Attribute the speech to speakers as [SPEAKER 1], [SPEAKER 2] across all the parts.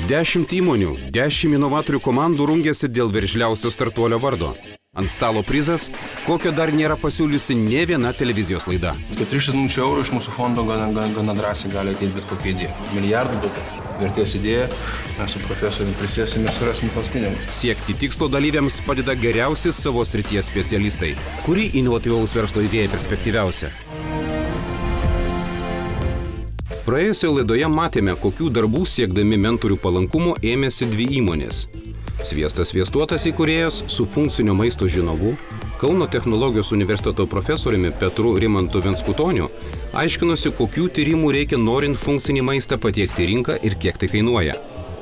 [SPEAKER 1] 10 įmonių, 10 inovatorių komandų rungėsi dėl veržliausio startuolio vardo. Ant stalo prizas, kokio dar nėra pasiūliusi nė viena televizijos laida.
[SPEAKER 2] 300 tūkstančių eurų iš mūsų fondo gana drąsiai gali ateiti bet kokia idėja. Milijardų daug vertės idėja, mes su profesoriumi prisėsim ir surasim tos pinigus.
[SPEAKER 1] Siekti tikslo dalyviams padeda geriausi savo srities specialistai. Kuri inovatyvaus verslo idėja perspektyviausia? Praėjusioje laidoje matėme, kokių darbų siekdami mentorių palankumo ėmėsi 2 įmonės. Sviestas sviestuotas įkūrėjas su funkcinio maisto žinovu, Kauno technologijos universiteto profesoriumi Petru Rimantu Venskutoniu aiškinosi, kokių tyrimų reikia norint funkcinį maistą patiekti į rinką ir kiek tai kainuoja.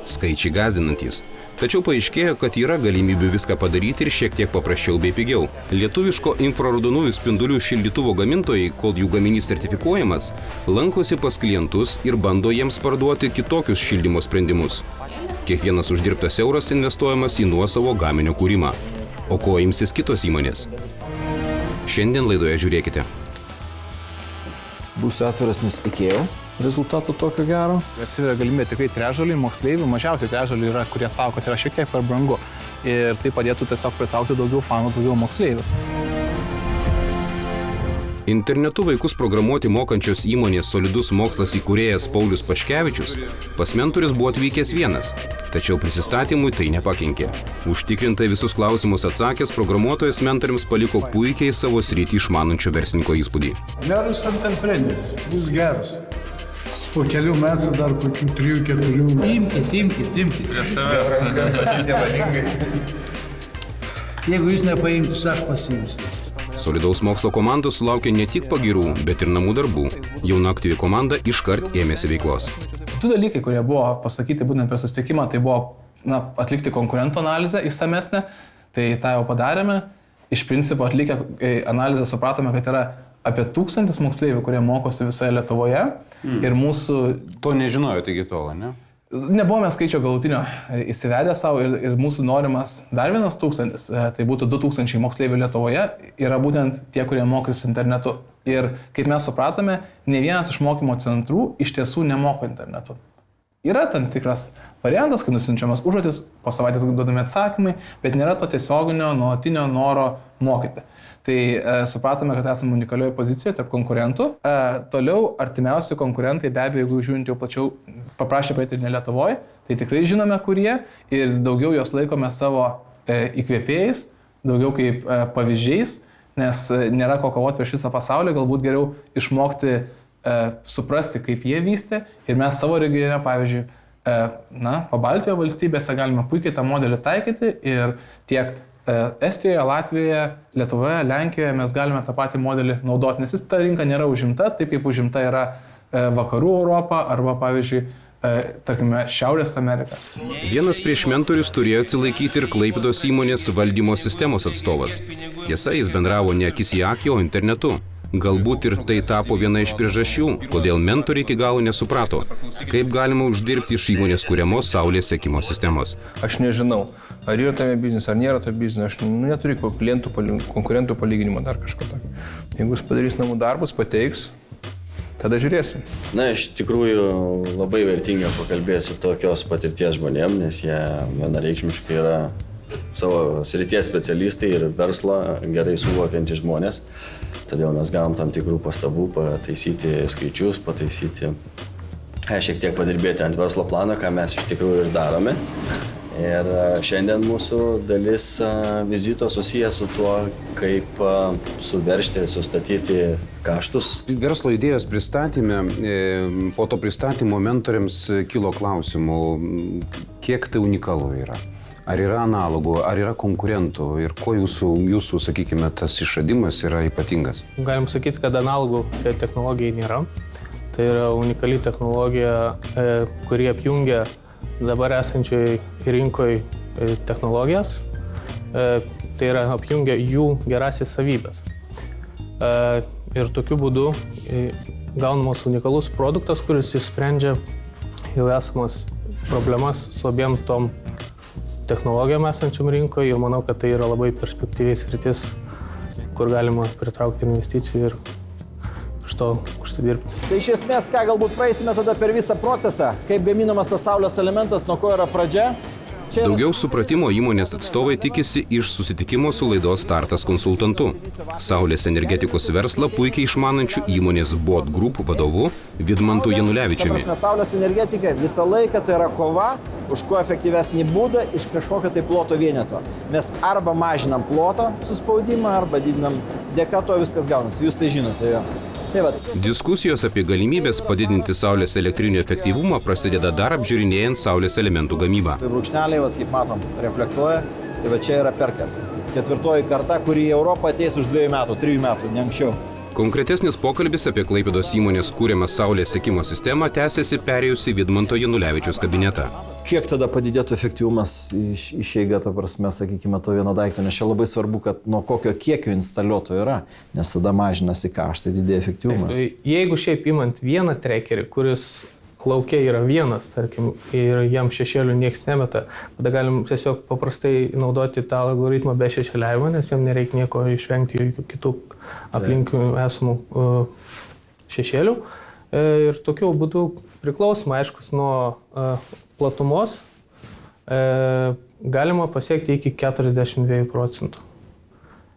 [SPEAKER 1] Skaičiai gąsdinantys. Tačiau paaiškėjo, kad yra galimybių viską padaryti ir šiek tiek paprasčiau bei pigiau. Lietuviško infraraudonųjų spindulių šildytuvo gamintojai, kol jų gaminys sertifikuojamas, lankosi pas klientus ir bando jiems parduoti kitokius šildymo sprendimus. Kiekvienas uždirbtas euras investuojamas į nuosavo gaminio kūrimą. O ko imsis kitos įmonės? Šiandien laidoje žiūrėkite.
[SPEAKER 3] Būsiu atviras, nesitikėjau rezultatų tokio gero.
[SPEAKER 4] Atsiveria galimybė tikrai trečdaliui moksleivių, mažiausiai trečdaliui yra, kurie sako, kad yra šiek tiek per brangu. Ir tai padėtų tiesiog pritraukti daugiau fanų, daugiau moksleivių.
[SPEAKER 1] Internetu vaikus programuoti mokančios įmonės Solidus mokslas įkūrėjas Paulius Paškevičius pas mentorius buvo atvykęs vienas, tačiau prisistatymui tai nepakenkė. Užtikrintai visus klausimus atsakęs, programuotojas mentoriams paliko puikiai savo sritį išmanančio verslininko įspūdį.
[SPEAKER 5] Geras antrepreneris, bus geras. Po kelių metų dar kokių 3-4. Imkit.
[SPEAKER 4] Prie savęs.
[SPEAKER 5] Jeigu jūs nepaimtis, aš pasiimsiu.
[SPEAKER 1] Solidaus mokslo komanda sulaukė ne tik pagyrų, bet ir namų darbų. Jauna aktyvi komanda iškart ėmėsi veiklos.
[SPEAKER 4] 2 dalykai, kurie buvo pasakyti būtent per susitikimą, tai buvo atlikti konkurentų analizę išsamesnę, tai tą jau padarėme. Iš principo atlikę analizę supratome, kad yra apie 1000 moksleivių, kurie mokosi visoje Lietuvoje. Ir mūsų...
[SPEAKER 1] To nežinojote iki tol, ne?
[SPEAKER 4] Nebuvome skaičio galutinio įsivedę savo ir mūsų norimas dar 1000, tai būtų 2000 moksleivių Lietuvoje, yra būtent tie, kurie mokosi internetu. Ir kaip mes supratome, ne vienas iš mokymo centrų iš tiesų nemoko internetu. Yra tam tikras variantas, kai nusiunčiamas užduotis, po savaitės duodami atsakymai, bet nėra to tiesioginio, nuolatinio noro mokyti. Tai supratome, kad esame unikalioje pozicijoje tarp konkurentų. Toliau artimiausi konkurentai, be abejo, jeigu žiūrint jau plačiau, paprašė praeiti ne Lietuvoje, tai tikrai žinome, kurie ir daugiau jos laikome savo įkvėpėjais, daugiau kaip pavyzdžiais, nes nėra ko kovoti prieš visą pasaulį, galbūt geriau išmokti suprasti, kaip jie vystė ir mes savo regione, pavyzdžiui, Pabaltijo valstybėse galime puikiai tą modelį taikyti ir tiek Estijoje, Latvijoje, Lietuvoje, Lenkijoje mes galime tą patį modelį naudoti, nes ta rinka nėra užimta, taip kaip užimta yra Vakarų Europa arba, pavyzdžiui, tarkime, Šiaurės Amerika.
[SPEAKER 1] Vienas prieš mentorius turėjo atsilaikyti ir Klaipėdos įmonės valdymo sistemos atstovas. Tiesa, jis bendravo ne akis į akį, o internetu. Galbūt ir tai tapo viena iš priežasčių, kodėl mentoriai iki galo nesuprato, kaip galima uždirbti iš įmonės kuriamos saulės sekimo sistemos.
[SPEAKER 2] Aš nežinau, ar yra tame biznis, ar nėra to biznis, aš neturiu konkurentų palyginimo dar kažko tokio. Jeigu jis padarys namų darbus, pateiks, tada žiūrėsim.
[SPEAKER 6] Na, iš tikrųjų labai vertinga pakalbėti su tokios patirties žmonėm, nes jie vienareikšmiškai yra savo srities specialistai ir verslą gerai suvokiantys žmonės. Todėl mes gavom tam tikrų pastabų, pataisyti skaičius, šiek tiek padirbėti ant verslo plano, ką mes iš tikrųjų ir darome. Ir šiandien mūsų dalis vizito susijęs su tuo, kaip suveržti, sustatyti kaštus.
[SPEAKER 1] Verslo idėjos pristatyme, po to pristatymo mentoriams kilo klausimų, kiek tai unikalu yra. Ar yra analogų, ar yra konkurentų ir kuo jūsų, sakykime, tas išradimas yra ypatingas?
[SPEAKER 7] Galim sakyti, kad analogų šiai technologijai nėra. Tai yra unikali technologija, kuri apjungia dabar esančioj rinkoje technologijas. Tai yra apjungia jų gerasias savybės. Ir tokiu būdu gaunamas unikalus produktas, kuris išsprendžia jau esamas problemas su abiem tom technologijom esančiam rinkoje ir manau, kad tai yra labai perspektyviai sritis, kur galima pritraukti investicijų ir что užsidirbti.
[SPEAKER 3] Tai iš esmės, ką galbūt praeisime tada per visą procesą, kaip gaminamas tas saulės elementas, nuo ko yra pradžia.
[SPEAKER 1] Daugiau supratimo įmonės atstovai tikisi iš susitikimo su laidos Startas konsultantu. Saulės energetikos verslą puikiai išmanančių įmonės BOT Group vadovu Vidmantu Janulevičiumi.
[SPEAKER 3] Saulės energetika visą laiką tai yra kova už kuo efektyvesnį būdą iš kažkokio tai ploto vieneto. Mes arba mažinam plotą suspaudimą, arba didinam, dėka to viskas gaunasi. Jūs tai žinote jo.
[SPEAKER 1] Diskusijos apie galimybės padidinti saulės elektrinių efektyvumą prasideda dar apžiūrinėjant saulės elementų gamybą.
[SPEAKER 3] Brūkšneliai, kaip matom, reflektuoja, tai čia yra perkas. 4. karta, kuri į Europą ateis už 2 metų, 3 metų, ne anksčiau.
[SPEAKER 1] Konkretesnis pokalbis apie Klaipėdos įmonės kūriamą saulės sekimo sistemą tęsiasi perėjus į Vidmanto Janulevičiaus kabinetą.
[SPEAKER 3] Kiek tada padidėtų efektyvumas išeiga, ta prasme, sakykime, to vieno daikto, nes čia labai svarbu, kad nuo kokio kiekio instaliuoto yra, nes tada mažinasi kaštai, didėja efektyvumas.
[SPEAKER 7] Jeigu šiaip imant vieną trekerį, kuris laukia yra vienas, tarkim, ir jam šešėlių nieks nemeta, tada galim tiesiog paprastai naudoti tą algoritmą be šešėliavimo, nes jam nereikia nieko išvengti jokių kitų aplinkų esamų šešėlių. Ir tokiu būdu priklausomai, aiškus, nuo platumos galima pasiekti iki 42%.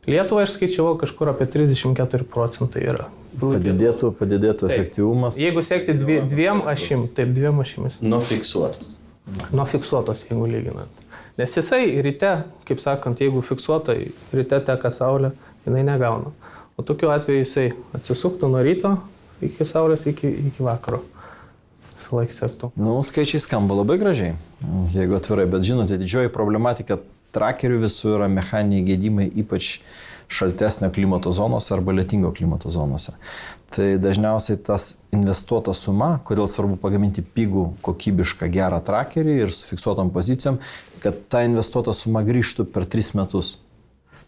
[SPEAKER 7] Lietuvą aš skaičiavau kažkur apie 34% yra.
[SPEAKER 3] Padidėtų efektyvumas.
[SPEAKER 7] Jeigu siekti dviem ašimis.
[SPEAKER 6] Nuo fiksuotos.
[SPEAKER 7] Nuo fiksuotos, jeigu lyginant. Nes jisai ryte, kaip sakant, jeigu fiksuota, ryte teka saulė, jinai negauna. O tokiu atveju jisai atsisuktų nuo ryto iki saulės, iki vakaro. Visą laiką sektų.
[SPEAKER 3] Skaičiai skamba labai gražiai, jeigu atvirai, bet žinote, didžioji problematika trakerių visų yra mechaniniai gedimai, ypač šaltesnio klimato zonose arba lietingo klimato zonose. Tai dažniausiai tas investuota suma, kodėl svarbu pagaminti pigų, kokybišką, gerą trakerį ir su fiksuotom pozicijom, kad ta investuota suma grįžtų per 3 metus.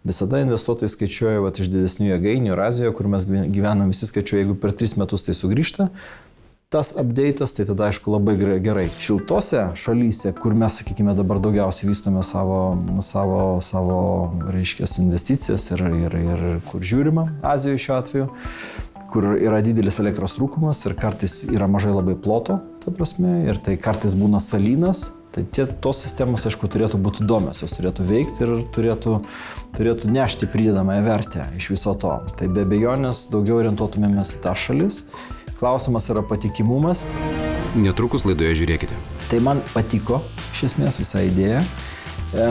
[SPEAKER 3] Visada investuotojai skaičiuoja iš didesnių jėgainių ir Azijoje, kur mes gyvenam, visi skaičiuoja, jeigu per 3 metus tai sugrįžta, tas update'as, tai tada aišku labai gerai. Šiltose šalyse, kur mes, sakykime, dabar daugiausiai vystome savo reiškias investicijas ir kur žiūrima, Azijoje šiuo atveju, kur yra didelis elektros trūkumas ir kartais yra mažai labai ploto, ta prasme, ir tai kartais būna salynas, tai tos sistemos, aišku, turėtų būti įdomios, jos turėtų veikti ir turėtų nešti pridedamąją vertę iš viso to. Tai be abejonės daugiau orientuotumėmės į tą šalis. Klausimas yra patikimumas.
[SPEAKER 1] Netrukus laidoje žiūrėkite.
[SPEAKER 3] Tai man patiko, iš esmės, visa idėja,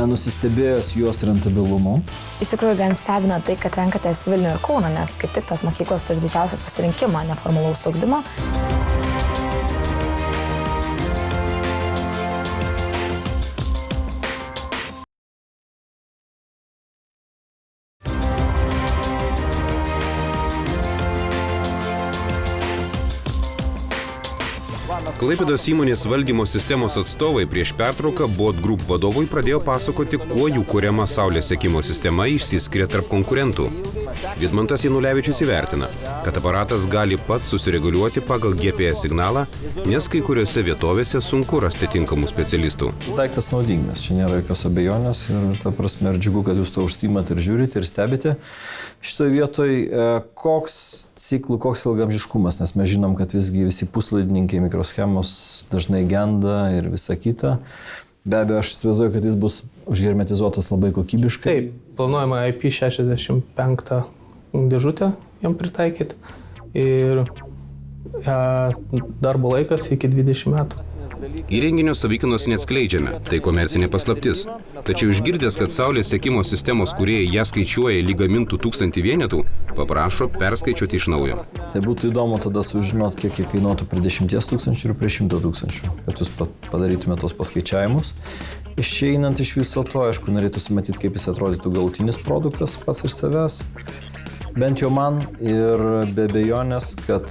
[SPEAKER 3] nusistebėjęs jos rentabilumu.
[SPEAKER 8] Iš tikrųjų, gan stebina tai, kad renkatės Vilnių ir Kauną, nes kaip tik tos mokyklos turi didžiausią pasirinkimą neformalaus ugdymo.
[SPEAKER 1] Klaipėdos įmonės valdymo sistemos atstovai prieš pertrauką BOT Group vadovui pradėjo pasakoti, kuo jų kuriama saulės sekimo sistema išsiskiria tarp konkurentų. Vidmantas Janulevičius įvertina, kad aparatas gali pats susireguliuoti pagal GPS signalą, nes kai kuriuose vietovėse sunku rasti tinkamų specialistų.
[SPEAKER 3] Daiktas naudingas, čia nėra jokios abejonės ir ta prasme ir džiugu, kad jūs to užsiimat ir žiūrite ir stebite. Šitoje vietoje koks ilgamžiškumas, nes mes žinom, kad visgi visi puslaidininkai, mikroschemos dažnai genda ir visa kita. Be abejo, aš įsivaizduoju, kad jis bus užhermetizuotas labai kokybiškai.
[SPEAKER 7] Taip, planuojama IP65 dėžutę jam pritaikyti ir darbo laikas iki 20 metų.
[SPEAKER 1] Įrenginio savikainos neatskleidžiame, tai komercinė paslaptis. Tačiau išgirdęs, kad saulės sekimo sistemos kūrėjai ją skaičiuoja lyg gamintų 1000 vienetų, paprašo perskaičiuoti iš naujo.
[SPEAKER 3] Tai būtų įdomu tada sužinot, kiek kainuotų prie 10 000 ir prie 100 000, kad jūs padarytumėte tos paskaičiavimus. Išeinant iš viso to, aišku, norėtųsi matyti, kaip jis atrodytų galutinis produktas pats iš savęs. Bent jau man ir be abejonės, kad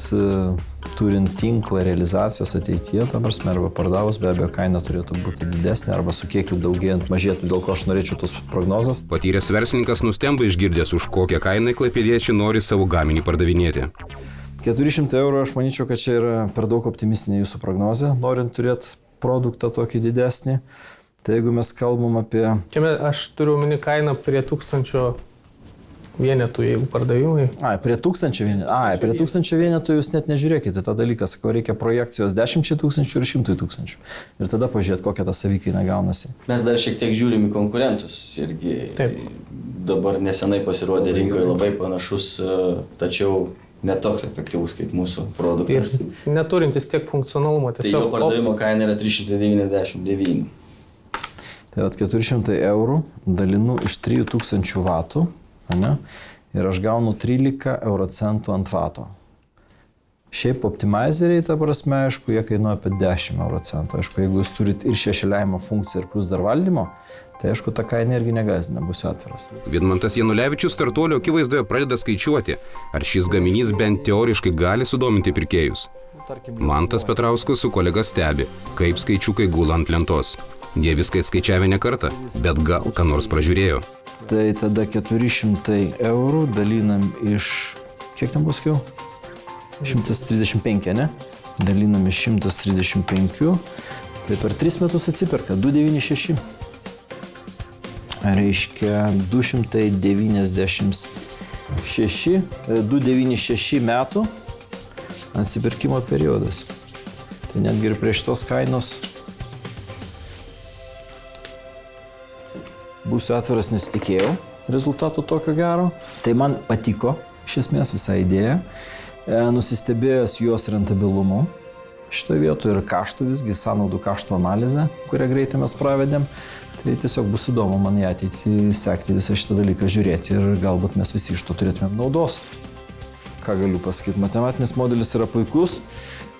[SPEAKER 3] turint tinklą realizacijos ateityje, ta prasme, arba pardavus, be abejo, kaina turėtų būti didesnė arba su kiekiu daugėjant mažėtų, dėl ko aš norėčiau tos prognozes.
[SPEAKER 1] Patyręs verslininkas nustemba išgirdęs, už kokią kainą klaipėdiečiai nori savo gaminį pardavinėti.
[SPEAKER 3] 400 eurų, aš manyčiau, kad čia yra per daug optimistinė jūsų prognozė, norint turėti produktą tokį didesnį. Tai jeigu mes kalbam apie...
[SPEAKER 7] Čia aš turiu omeny kainą prie 1000 vienetų, jeigu pardavimai.
[SPEAKER 3] Prie 1000 vienetų. Prie 1000 vienetų jūs net nežiūrėkite tą dalyką, sakau, reikia projekcijos 10 000 ir 100 000. Ir tada pažiūrėti, kokia ta savikaina gaunasi.
[SPEAKER 6] Mes dar šiek tiek žiūrim į konkurentus irgi.
[SPEAKER 7] Taip.
[SPEAKER 6] Dabar nesenai pasirodė rinkoje labai panašus, tačiau netoks efektyvus kaip mūsų produktas.
[SPEAKER 7] Ir neturintis tiek funkcionalumo.
[SPEAKER 6] Tai jo pardavimo kaina yra 399.
[SPEAKER 3] Tai 400 eurų dalinu iš 3000 vatų, ne? Ir aš gaunu 13 euro centų ant vato. Šiaip optimizeriai, ta prasme, aišku, jie kainuoja apie 10 euro centų. Aišku, jeigu jūs turit ir šešėliavimo funkciją ir plus dar valdymo, tai aišku, ta kaina irgi negąsdina, būsiu atviras.
[SPEAKER 1] Vidmantas Janulevičius startuolio akivaizdoje pradeda skaičiuoti, ar šis gaminys bent teoriškai gali sudominti pirkėjus. Mantas Petrauskas su kolega stebi, kaip skaičiukai gula ant lentos. Jie viską skaičiavę ne kartą, bet gal ką nors pražiūrėjo.
[SPEAKER 3] Tai tada 400 eurų dalinam iš, kiek ten paskiau? 135, ne? Dalinam iš 135, tai per 3 metus atsiperka 296. Reiškia 296 metų atsipirkimo periodas. Tai netgi ir prie šitos kainos, būsiu atviras, nesitikėjau rezultatų tokio gero. Tai man patiko iš esmės visa idėja. Nusistebėjęs jos rentabilumu šitoje vietoje ir kaštų, visgi sąnaudų kaštų analizę, kurią greitai mes pravedėm. Tai tiesiog bus įdomu man į ateitį sekti visą šitą dalyką, žiūrėti ir galbūt mes visi iš to turėtumėm naudos. Ką galiu pasakyti, matematinis modelis yra puikus.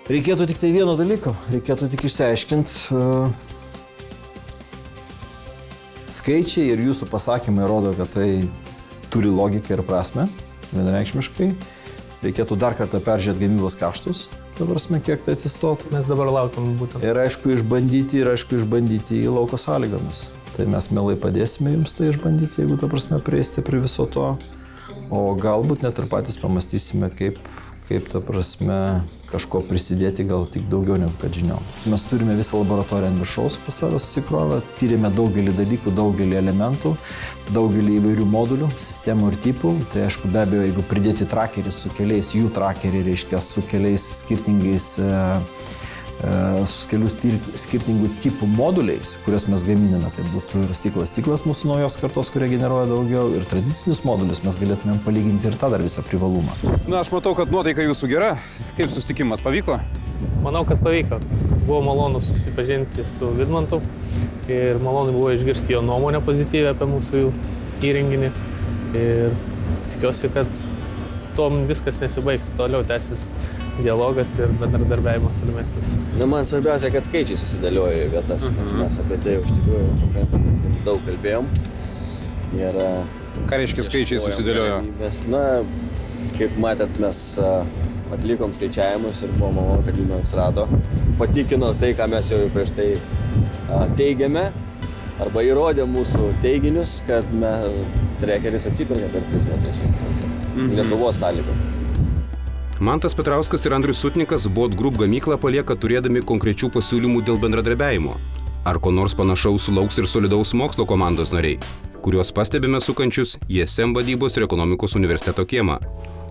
[SPEAKER 3] Reikėtų tik tai vieno dalyko, reikėtų tik išsiaiškinti. Skaičiai ir jūsų pasakymai rodo, kad tai turi logiką ir prasme, vienareikšmiškai. Reikėtų dar kartą peržiūrėti gamybos kaštus, ta prasme, kiek tai atsistotų.
[SPEAKER 7] Mes dabar laukiam būtent.
[SPEAKER 3] Ir aišku išbandyti į lauko sąlygomis. Tai mes mielai padėsime jums tai išbandyti, jeigu ta prasme prieisite prie viso to. O galbūt net ir patys pamastysime, kaip ta prasme kažko prisidėti, gal tik daugiau negu kad žiniom. Mes turime visą laboratoriją ant viršaus pas save susikrovę, tyrėme daugelį dalykų, daugelį elementų, daugelį įvairių modulių, sistemų ir tipų. Tai aišku, be abejo, jeigu pridėti trakerį su keliais, jų trakerį reiškia su keliais skirtingais, su kelių skirtingų tipų moduliais, kuriuos mes gaminame, tai būtų ir stiklas mūsų naujos kartos, kurie generuoja daugiau, ir tradicinius modulius mes galėtumėm palyginti ir tą dar visą privalumą.
[SPEAKER 1] Na, aš matau, kad nuotaika jūsų gera. Kaip susitikimas, pavyko?
[SPEAKER 7] Manau, kad pavyko. Buvo malonu susipažinti su Vidmantu ir malonu buvo išgirsti jo nuomonę pozityvę apie mūsų įrenginį. Ir tikiuosi, kad tom viskas nesibaigs, toliau tęsis dialogas ir bendradarbiavimas tolimesnis.
[SPEAKER 6] Na, man svarbiausia, kad skaičiai susidėliojo į vietas, nes mes apie tai iš tikrųjų daug kalbėjom. Ir,
[SPEAKER 1] ką reiškia skaičiai susidėliojo?
[SPEAKER 6] Na, kaip matėt, mes atlikom skaičiavimus ir buvo malonu, kad Linas rado. Patikino tai, ką mes jau prieš tai teigiame, arba įrodė mūsų teiginius, kad trekeris atsipirka per 3 metus Lietuvos sąlygom.
[SPEAKER 1] Mantas Petrauskas ir Andrius Sutnikas Bot Group gamyklą palieka turėdami konkrečių pasiūlymų dėl bendradarbiavimo. Ar ko nors panašaus sulauks ir solidaus mokslo komandos nariai, kuriuos pastebime sukančius ISM vadybos ir ekonomikos universiteto kiemą.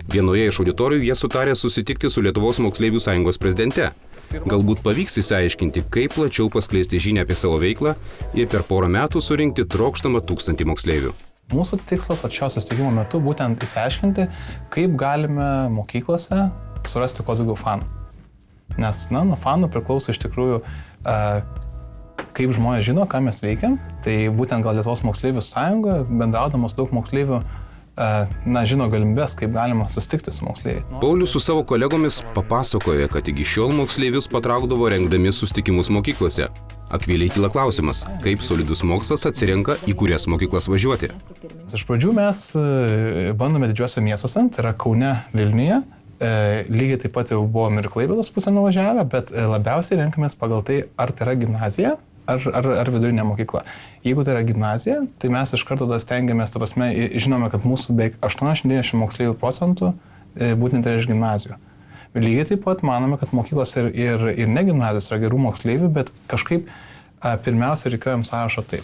[SPEAKER 1] Vienoje iš auditorijų jie sutarė susitikti su Lietuvos moksleivių sąjungos prezidente. Galbūt pavyks įsiaiškinti, kaip plačiau paskleisti žinią apie savo veiklą ir per porą metų surinkti trokštamą 1000 moksleivių.
[SPEAKER 4] Mūsų tikslas šio susitikimo metu būtent įsiaiškinti, kaip galime mokyklose surasti kuo daugiau fanų. Nes, nuo fanų priklauso iš tikrųjų, kaip žmonės žino, ką mes veikiam. Tai būtent gal Lietuvos moksleivių sąjunga, bendraudamas daug moksleivių, žino galimybės, kaip galima susitikti su moksleiviais.
[SPEAKER 1] Paulius su savo kolegomis papasakoja, kad iki šiol moksleivius patraukdavo rengdami susitikimus mokyklose. Akviliai kyla klausimas, kaip solidus mokslas atsirenka, į kurias mokyklas važiuoti.
[SPEAKER 4] Iš pradžių mes bandome didžiuose miestuose, tai yra Kaune, Vilniuje. Lygiai taip pat jau buvom ir Klaipėdos pusę nuvažiavę, bet labiausiai renkamės pagal tai, ar tai yra gimnazija, ar vidurinė mokykla. Jeigu tai yra gimnazija, tai mes iš karto stengiamės, ta prasme, žinome, kad mūsų beveik 80-90 moksleivių procentų būtent yra iš gimnazijų. Lygiai taip pat manome, kad mokyklos ir ne gimnazijos yra gerų moksleivių, bet kažkaip pirmiausia reikėjom sąrašo taip.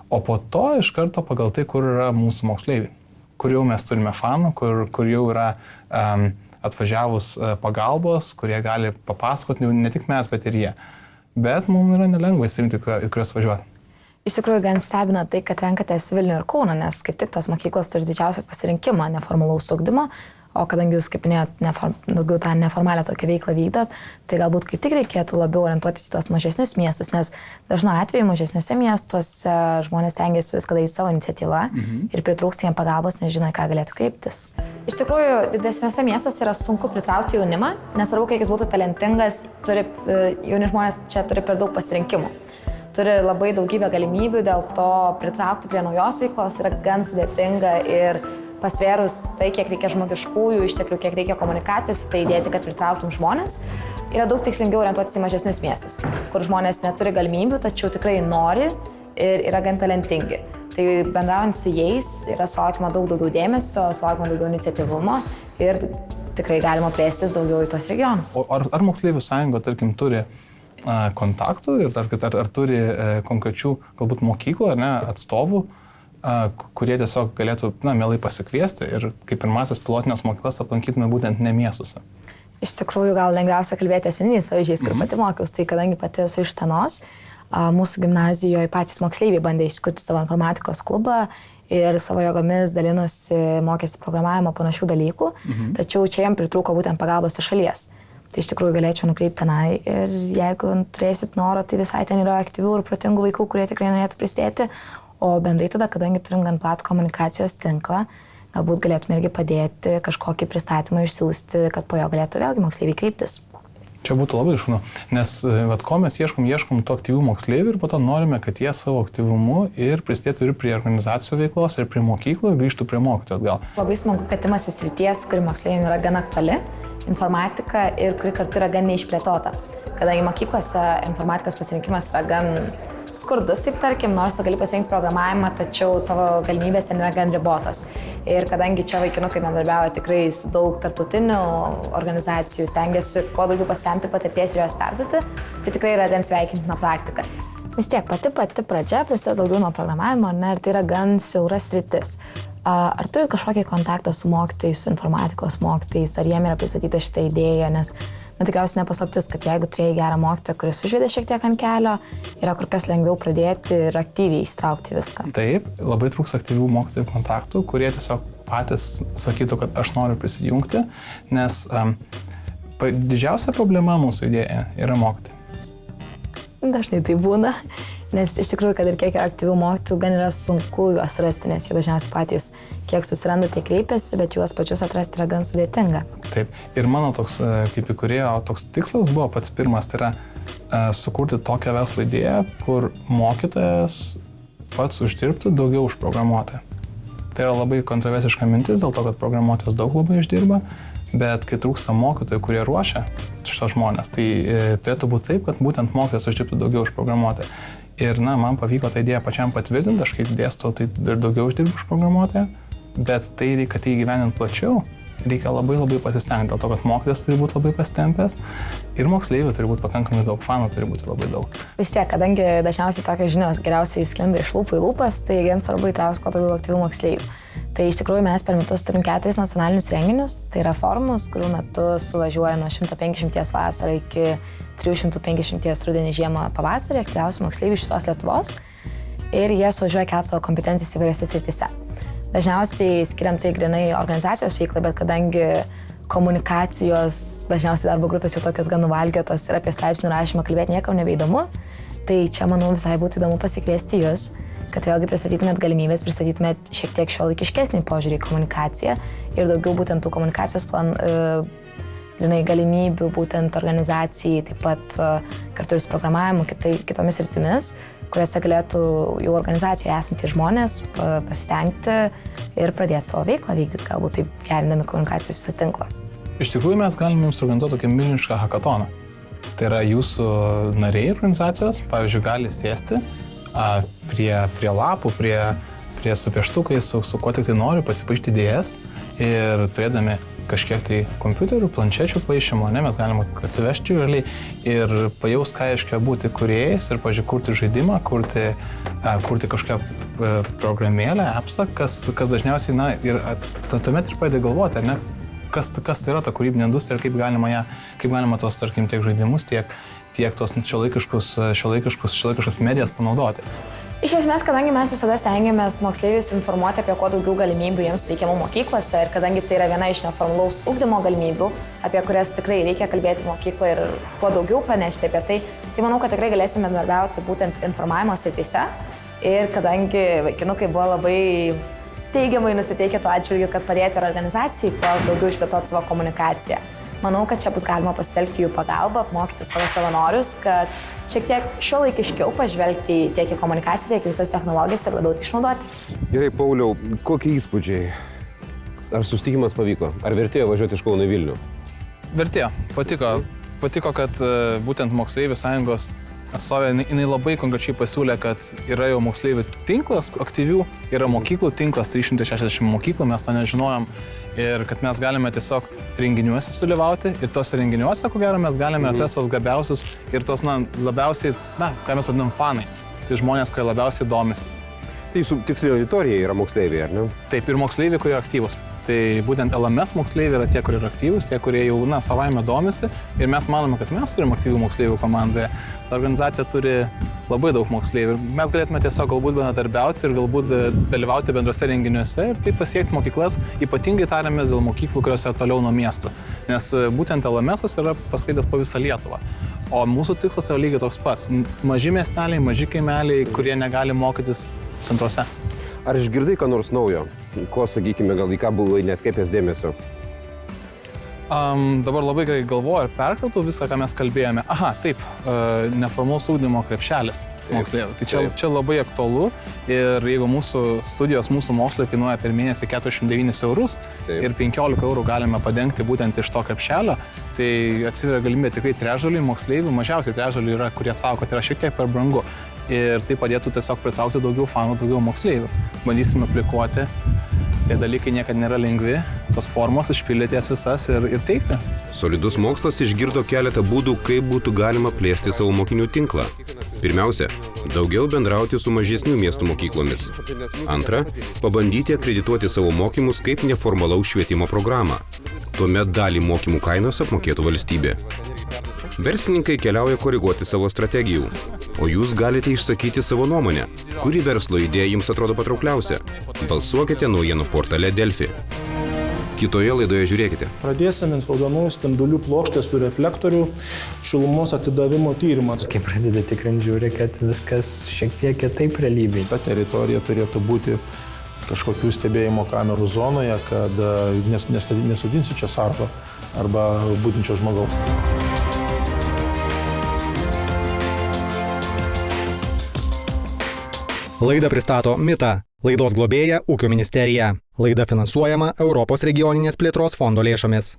[SPEAKER 4] O po to iš karto pagal tai, kur yra mūsų moksleiviai. kur jau mes turime fanų, kur jau yra atvažiavus pagalbos, kurie gali papasakoti, ne tik mes, bet ir jie. Bet mums yra nelengva įsirinkti, į kurias važiuoti.
[SPEAKER 8] Iš tikrųjų, gan stebina tai, kad renkatės Vilnių ir Kauną, nes kaip tik tos mokyklos turi didžiausią pasirinkimą neformalaus ugdymo, o kadangi jūs, kaip minėjot, daugiau tą neformalią tokią veiklą vykdot, tai galbūt kaip tik reikėtų labiau orientuotis į tuos mažesnius miestus, nes dažnu atveju mažesniuose miestuose žmonės tengiasi viską daryti savo iniciatyvą ir pritrūksta jiem pagalbos, nežino, ką galėtų kreiptis. Iš tikrųjų, didesniuose miestuose yra sunku pritraukti jaunimą, nesvarbu, kiek jis būtų talentingas, jauni žmonės čia turi per daug pasirinkimų. Turi labai daugybę galimybių, dėl to pritraukti prie naujos veiklos yra gan sudėtinga ir pasvėrus tai, kiek reikia žmogiškųjų išteklių, kiek reikia komunikacijos, tai įdėti, kad pritrauktum žmonės, yra daug tikslingiau orientuotis į mažesnius miestus, kur žmonės neturi galimybių, tačiau tikrai nori ir yra gan talentingi. Tai bendraujant su jais yra sulaukiama daug daugiau dėmesio, sulaukiama daugiau iniciatyvumo ir tikrai galima plėstis daugiau į tos regionus.
[SPEAKER 4] Ar moksleivių sąjunga, tarkim, turi kontaktų ir ar turi konkrečių galbūt mokyklų ar ne, atstovų, kurie tiesiog galėtų mielai pasikviesti ir kaip pirmasis pilotinės mokyklas aplankytume būtent ne miestuose?
[SPEAKER 8] Iš tikrųjų, gal lengviausia kalbėti asmeniniais pavyzdžiais, kur pati mokiausi, tai kadangi pati esu iš Utenos, mūsų gimnazijoje patys moksleiviai bandė iškurti savo informatikos klubą ir savo jėgomis dalinosi, mokėsi programavimo panašių dalykų, tačiau čia jam pritrūko būtent pagalbos iš šalies. Tai iš tikrųjų galėčiau nukreipti tenai ir jeigu turėsit norą, tai visai ten yra aktyvių ir protingų vaikų, kurie tikrai norėtų prisidėti, o bendrai tada, kadangi turim gan platų komunikacijos tinklą, galbūt galėtume irgi padėti kažkokį pristatymą išsiųsti, kad po jo galėtų vėlgi moksleiviai kreiptis.
[SPEAKER 4] Čia būtų labai šaunu, nes ko mes ieškom tų aktyvių moksleivių ir po to norime, kad jie savo aktyvumu ir prisidėtų ir prie organizacijų veiklos, ir prie mokyklų, ir grįžtų prie mokytojų atgal.
[SPEAKER 8] Labai smagu, kad imasi srities, kuri moksleiviam yra gan aktuali, informatika ir kuri kartu yra gan neišplėtota. Kadangi mokyklose informatikos pasirinkimas yra gan skurdus, taip tarkim, nors tu gali pasirinkti programavimą, tačiau tavo galimybės ten yra gan ribotos. Ir kadangi čia vaikinukai bendarbiauja tikrai su daug tarptautinių organizacijų, stengiasi kuo daugiau pasisemti patirties ir jos perduoti, tai tikrai yra gan sveikintina praktika. Vis tiek pati pradžia prasideda daugiau nuo programavimo, ne, ir tai yra gan siauras sritis. Ar turit kažkokį kontaktą su mokytojais, su informatikos mokytojais, ar jiem yra pristatyta šitą idėją, nes tikriausiai nepaslaptis, kad jeigu turėjai gerą mokytoją, kuris užvedė šiek tiek ant kelio, yra kur kas lengviau pradėti ir aktyviai įstraukti viską.
[SPEAKER 4] Taip, labai trūks aktyvių mokytojų kontaktų, kurie tiesiog patys sakytų, kad aš noriu prisijungti, nes didžiausia problema mūsų idėja yra mokytojai.
[SPEAKER 8] Dažnai tai būna, nes iš tikrųjų, kad ir kiek yra aktyvių mokytojų, gan yra sunku juos rasti, nes jie dažniausiai patys kiek susiranda, tiek kreipiasi, bet juos pačius atrasti yra gan sudėtinga.
[SPEAKER 4] Taip, ir mano toks, kaip įkūrėjo, toks tikslas buvo pats pirmas, tai yra sukurti tokią verslo idėją, kur mokytojas pats uždirbtų daugiau už programuotoją. Tai yra labai kontroversiška mintis, dėl to, kad programuotojas daug labai uždirba, bet kai trūksta mokytojų, kurie ruošia šitos žmonės, tai turėtų būti taip, kad būtent mokytojas uždirbtų daugiau už programuotoją. Ir man pavyko tą idėją pačiam patvirtinti, aš kaip dėstau, tai ir daugiau uždirbu už programuotoją, bet tai reikia, kad įgyvenint plačiau, reikia labai pasistengti, dėl to, kad mokytojas turi būti labai pasitempęs ir moksleivių turi būti pakankamai daug, fanų turi būti labai daug.
[SPEAKER 8] Vis tiek, kadangi dažniausiai tokios žinios geriausiai sklinda iš lūpų į lūpas, tai gan svarbu įtraukti kuo daugiau aktyvių moksleivių. Tai iš tikrųjų mes per metus turim 4 nacionalinius renginius, tai yra forumus, kurių metu suvažiuoja nuo 150 vasarą iki 350 rudenį, žiemą, pavasarį aktyviausių moksleivių iš visos Lietuvos ir jie suvažiuoja kelti savo kompetencijas įvairiose srityse. Dažniausiai skiriam tai grinai organizacijos veiklai, bet kadangi komunikacijos, dažniausiai darbo grupės jau tokios gan nuvalgėtos ir apie straipsnių rašymą kalbėti niekam nebeįdomu, tai čia, manau, visai būtų įdomu pasikviesti jūs, kad vėlgi pristatytumėt galimybės, pristatytumėt šiek tiek šiuolaikiškesnį požiūrį į komunikaciją ir daugiau būtent tų komunikacijos galimybių būtent organizacijai, taip pat kartu ir su programavimu, kitomis sritimis, kuriuose galėtų jau organizacijoje esantys žmonės pasistengti ir pradėti savo veiklą vykdyti, galbūt taip gerindami komunikacijos visą tinklą.
[SPEAKER 4] Iš tikrųjų mes galime jums organizuoti tokį milžinišką hackatoną. Tai yra jūsų nariai organizacijos, pavyzdžiui, gali sėsti prie lapų, prie su pieštukais, su kuo tik tai nori, pasipaišti idėjas ir turėdami kažkiek tai kompiuterių, planšečių paišymo, ne, mes galime atsivežti realiai ir pajaus, ką reiškia būti kūrėjais ir, pavyzdžiui, kurti žaidimą, kurti kažkokią programėlę, appsą, kas dažniausiai, na, ir tuomet ir pradedi galvoti, ar ne, kas tai yra ta kūrybinė industrija ir kaip galima tos, tarkim, tiek žaidimus, tiek tos šiuolaikiškas medijas panaudoti.
[SPEAKER 8] Iš esmės, kadangi mes visada stengiamės moksleivius informuoti apie kuo daugiau galimybių jiems teikiamų mokyklose ir kadangi tai yra viena iš neformalaus ugdymo galimybių, apie kurias tikrai reikia kalbėti mokykloje ir kuo daugiau pranešti apie tai manau, kad tikrai galėsime bendradarbiauti būtent informavimo srityse. Ir kadangi vaikinukai buvo labai teigiamai nusiteikę tuo atžvilgiu, kad padėti ir organizacijai kuo daugiau išplėtoti savo komunikaciją. Manau, kad čia bus galima pasitelkti jų pagalbą, apmokyti savo savanorius, kad šiek tiek šiuolaikiškiau pažvelgti tiek į komunikaciją, tiek į visas technologijas ir labiau tai išnaudoti.
[SPEAKER 1] Gerai, Pauliau, kokie įspūdžiai? Ar susitikimas pavyko? Ar vertėjo važiuoti iš Kauno į Vilnių?
[SPEAKER 4] Vertėjo. Patiko, kad būtent Moksleivių sąjungos atstovė, jinai labai konkrečiai pasiūlė, kad yra jau moksleivių tinklas aktyvių, yra mokyklų tinklas, 360 mokyklų, mes to nežinojom ir kad mes galime tiesiog renginiuose sudalyvauti ir tos renginiuose, ko gero, mes galime atrasti tos gabiausius ir tos, labiausiai, ką mes vadinam fanais, tai žmonės, kurie labiausiai domisi.
[SPEAKER 1] Tai jūsų tikslinė auditorija yra moksleiviai, ar ne?
[SPEAKER 4] Taip, ir moksleiviai, kurie aktyvūs. Tai būtent LMS moksleiviai yra tie, kurie yra aktyvūs, tie, kurie jau, savaime domisi ir mes manome, kad mes turim aktyvių moksleivių komandoje. Ta organizacija turi labai daug moksleivių ir mes galėtume tiesiog galbūt bendradarbiauti ir galbūt dalyvauti bendruose renginiuose ir taip pasiekti mokyklas, ypatingai tariamės dėl mokyklų, kurios yra toliau nuo miestų, nes būtent LMS yra paskleidęs po visą Lietuvą. O mūsų tikslas yra lygiai toks pats - maži miesteliai, maži kaimeliai, kurie negali mokytis centruose.
[SPEAKER 1] Ar išgirdai ką nors naujo? Ko, sakykime, gal į ką buvai neatkreipęs dėmesio?
[SPEAKER 4] Dabar labai gerai galvoju ir perkrautau visą, ką mes kalbėjome. Aha, taip, neformalaus ugdymo krepšelis moksleivių. Tai čia labai aktualu ir jeigu mūsų studijos, mūsų mokslai kainuoja per mėnesį 49 eurus ir 15 eurų galime padengti būtent iš to krepšelio, tai atsiveria galimybė tikrai trečdaliui moksleivių, mažiausiai trečdaliui yra, kurie sako, kad yra šiek tiek per brangu. Ir tai padėtų tiesiog pritraukti daugiau fanų, daugiau moksleivių. Bandysime aplikuoti. Tie dalykai niekada nėra lengvi, tos formos išpildyti jas visas ir teikti.
[SPEAKER 1] Solidus mokslas išgirdo keletą būdų, kaip būtų galima plėsti savo mokinių tinklą. Pirmiausia, daugiau bendrauti su mažesnių miestų mokyklomis. Antra, pabandyti akredituoti savo mokymus kaip neformalaus švietimo programą. Tuomet dalį mokymų kainos apmokėtų valstybė. Verslininkai keliauja koreguoti savo strategijų, o jūs galite išsakyti savo nuomonę, kuri verslo idėja jums atrodo patraukliausia. Balsuokite naujienų portale Delfi. Kitoje laidoje žiūrėkite.
[SPEAKER 9] Pradėsime infraraudonųjų spindulių plokštę su reflektorių šilumos atidavimo tyrimas.
[SPEAKER 10] Kai pradedi tikrinti, žiūri, kad viskas šiek tiek kitaip realybėje.
[SPEAKER 9] Ta teritorija turėtų būti kažkokių stebėjimo kamerų zonoje, kad nesudinsi čia sargo arba būdinčio žmogaus.
[SPEAKER 11] Laidą pristato Mita, laidos globėja Ūkio ministerija. Laida finansuojama Europos regioninės plėtros fondo lėšomis.